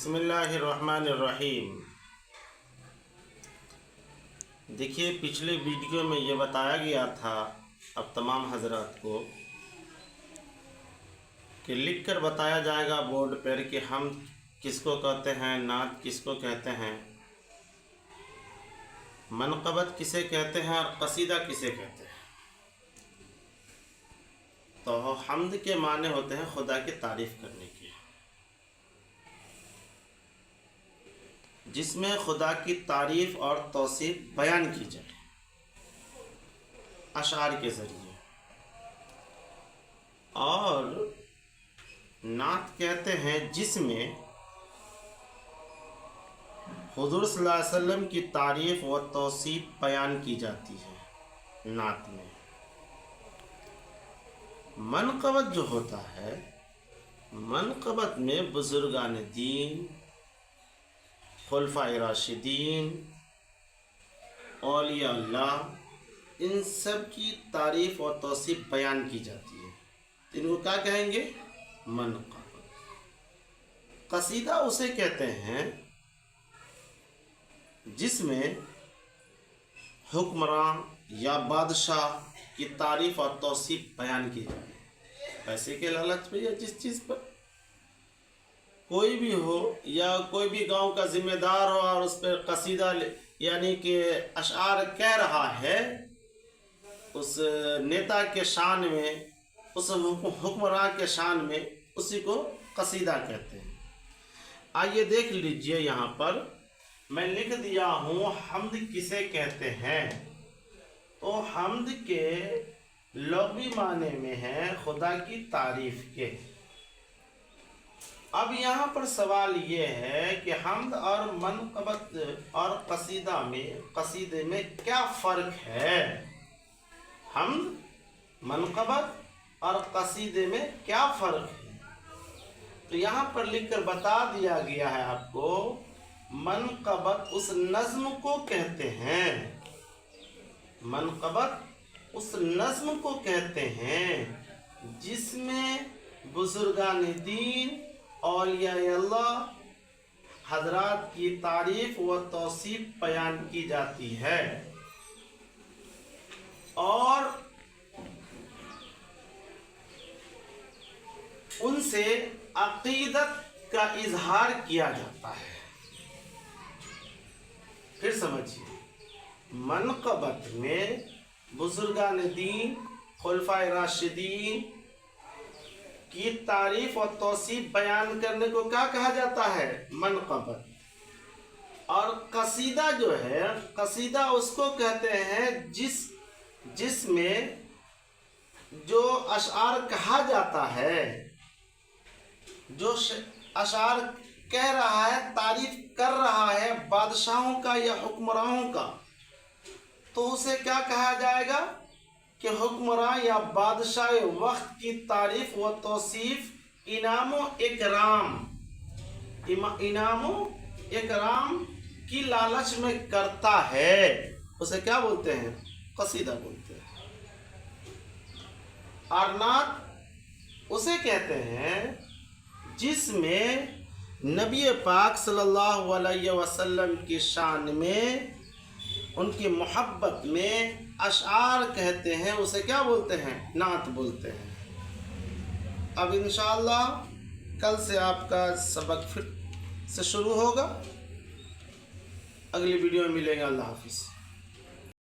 बिस्मिल्लाहिर्रहमानिर्रहीम। देखिए, पिछले वीडियो में ये बताया गया था अब तमाम हजरात को कि लिख कर बताया जाएगा बोर्ड पर कि हम किसको कहते हैं, नात किसको कहते हैं, मनक़बत किसे कहते हैं और कसीदा किसे कहते हैं। तो हम्द के माने होते हैं खुदा की तारीफ़ करने की, जिसमें खुदा की तारीफ़ और तौसीफ़ बयान की जाए अशार के ज़रिए। और नात कहते हैं जिसमें हुज़ूर सल्लल्लाहु अलैहि वसल्लम की तारीफ़ व तौसीफ़ बयान की जाती है। नात में मनक़बत जो होता है, मनक़बत में बुज़ुर्गान दीन, खुलफ़ाए राशिदीन, औलिया अल्लाह, इन सब की तारीफ़ और तौसीफ़ बयान की जाती है। इनको क्या कहेंगे? मनक़बत। कसीदा उसे कहते हैं जिसमें हुक्मरान या बादशाह की तारीफ़ और तौसीफ़ बयान की जाए। पैसे के लालच पे या जिस चीज़ पर कोई भी हो, या कोई भी गांव का ज़िम्मेदार हो और उस पर कसीदा यानी कि अशार कह रहा है, उस नेता के शान में, उस हुक्मरान के शान में, उसी को कसीदा कहते हैं। आइए देख लीजिए, यहाँ पर मैं लिख दिया हूँ हम्द किसे कहते हैं। तो हम्द के लग़वी माने में है खुदा की तारीफ़ के। अब यहाँ पर सवाल ये है कि हम्द और मनक़बत और कसीदे में क्या फ़र्क है? हम्द, मनक़बत और कसीदे में क्या फ़र्क है? तो यहाँ पर लिखकर बता दिया गया है आपको। मनक़बत उस नज़्म को कहते हैं, मनक़बत उस नज़्म को कहते हैं जिसमें बुज़ुर्गान दीन, औलिया अल्लाह हज़रात की तारीफ़ व तौसीफ़ बयान की जाती है और उनसे अक़ीदत का इजहार किया जाता है। फिर समझिए, मनक़बत में बुज़ुर्गान दीन, खुलफ़ाए राशिदीन की तारीफ़ और तौसीफ़ बयान करने को क्या कहा जाता है? मनक़बत। और कसीदा जो है, कसीदा उसको कहते हैं जिसमें जो अशार कहा जाता है, जो अशार कह रहा है, तारीफ़ कर रहा है बादशाहों का या हुक्मरानों का, तो उसे क्या कहा जाएगा कि हुक्मरान या बादशाह वक्त की तारीफ़ व तौसीफ़ इनामो इकराम की लालच में करता है। उसे क्या बोलते हैं? कसीदा बोलते हैं। और नात उसे कहते हैं जिसमें नबी पाक सल्लल्लाहु अलैहि वसल्लम की शान में, उनकी मोहब्बत में अशार कहते हैं। उसे क्या बोलते हैं? नात बोलते हैं। अब इंशाअल्लाह कल से आपका सबक फिर से शुरू होगा। अगली वीडियो में मिलेंगे। अल्लाह हाफ़िज़।